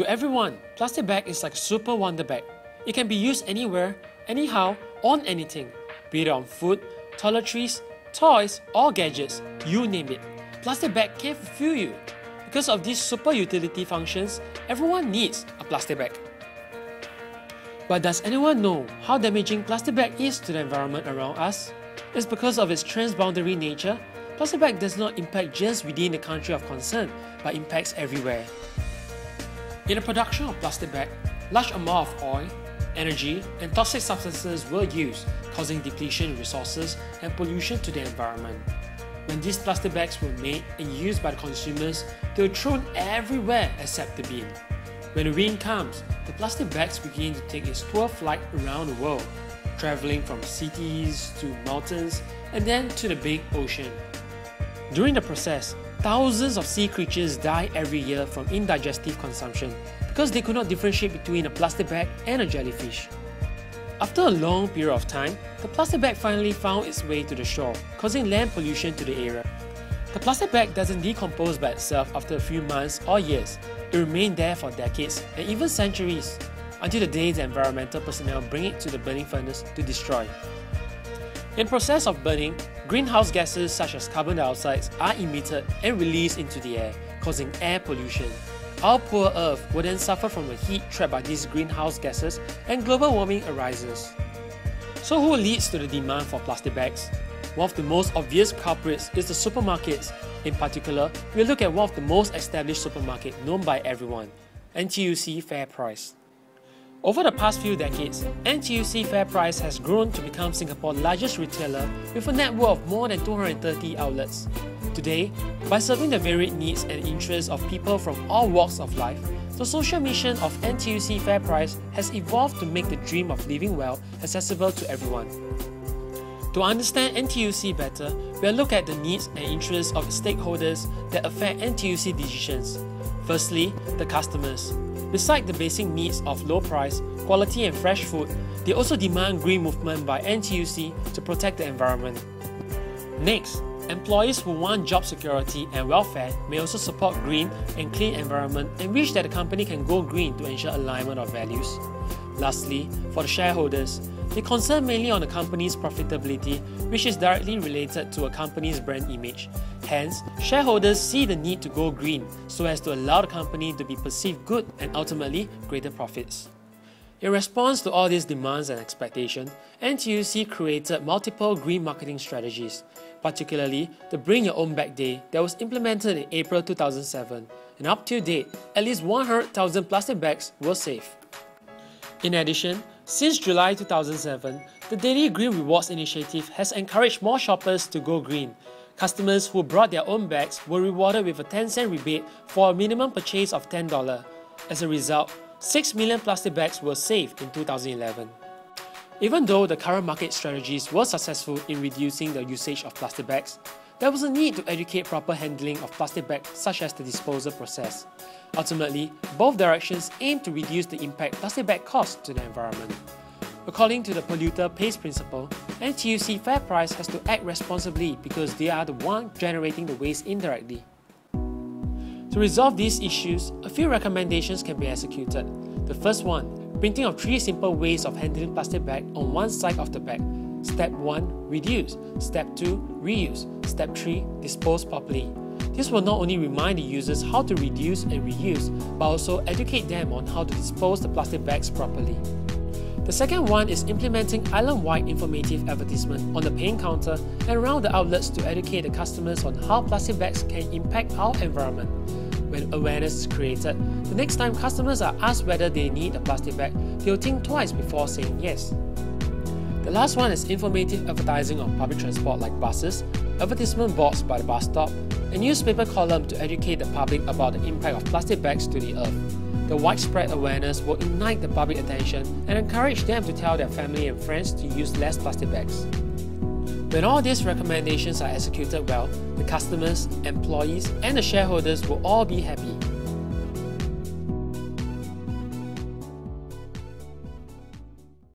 To everyone, plastic bag is like a super wonder bag. It can be used anywhere, anyhow, on anything, be it on food, toiletries, toys, or gadgets, you name it. Plastic bag can fulfill you. Because of these super utility functions, everyone needs a plastic bag. But does anyone know how damaging plastic bag is to the environment around us? It's because of its transboundary nature. Plastic bag does not impact just within the country of concern, but impacts everywhere. In the production of plastic bag, large amounts of oil, energy, and toxic substances were used, causing depletion in resources and pollution to the environment. When these plastic bags were made and used by the consumers, they were thrown everywhere except the bin. When the wind comes, the plastic bags begin to take its tour flight around the world, traveling from cities to mountains and then to the big ocean. During the process, thousands of sea creatures die every year from indigestive consumption because they could not differentiate between a plastic bag and a jellyfish. After a long period of time, the plastic bag finally found its way to the shore, causing land pollution to the area. The plastic bag doesn't decompose by itself after a few months or years. It remained there for decades and even centuries, until the day the environmental personnel bring it to the burning furnace to destroy. In the process of burning, greenhouse gases such as carbon dioxide are emitted and released into the air, causing air pollution. Our poor Earth will then suffer from the heat trapped by these greenhouse gases and global warming arises. So who leads to the demand for plastic bags? One of the most obvious culprits is the supermarkets. In particular, we'll look at one of the most established supermarkets known by everyone, NTUC FairPrice. Over the past few decades, NTUC FairPrice has grown to become Singapore's largest retailer with a network of more than 230 outlets. Today, by serving the varied needs and interests of people from all walks of life, the social mission of NTUC FairPrice has evolved to make the dream of living well accessible to everyone. To understand NTUC better, we'll look at the needs and interests of stakeholders that affect NTUC decisions. Firstly, the customers. Besides the basic needs of low price, quality and fresh food, they also demand green movement by NTUC to protect the environment. Next, employees who want job security and welfare may also support green and clean environment and wish that the company can go green to ensure alignment of values. Lastly, for the shareholders, they concern mainly on the company's profitability, which is directly related to a company's brand image. Hence, shareholders see the need to go green so as to allow the company to be perceived good and ultimately greater profits. In response to all these demands and expectations, NTUC created multiple green marketing strategies, particularly the Bring Your Own Bag Day that was implemented in April 2007, and up to date, at least 100,000 plastic bags were saved. In addition, since July 2007, the Daily Green Rewards initiative has encouraged more shoppers to go green. Customers who brought their own bags were rewarded with a 10-cent rebate for a minimum purchase of $10. As a result, 6 million plastic bags were saved in 2011. Even though the current market strategies were successful in reducing the usage of plastic bags, there was a need to educate proper handling of plastic bags such as the disposal process. Ultimately, both directions aim to reduce the impact plastic bag cause to the environment. According to the polluter pays principle, NTUC FairPrice has to act responsibly because they are the one generating the waste indirectly. To resolve these issues, a few recommendations can be executed. The first one, printing of 3 simple ways of handling plastic bag on one side of the bag. Step 1, reduce. Step 2, reuse. Step 3, dispose properly. This will not only remind the users how to reduce and reuse, but also educate them on how to dispose the plastic bags properly. The second one is implementing island-wide informative advertisement on the paying counter and around the outlets to educate the customers on how plastic bags can impact our environment. When awareness is created, the next time customers are asked whether they need a plastic bag, they'll think twice before saying yes. The last one is informative advertising on public transport like buses, advertisement boards by the bus stop, and newspaper column to educate the public about the impact of plastic bags to the earth. The widespread awareness will ignite the public attention and encourage them to tell their family and friends to use less plastic bags. When all these recommendations are executed well, the customers, employees, and the shareholders will all be happy.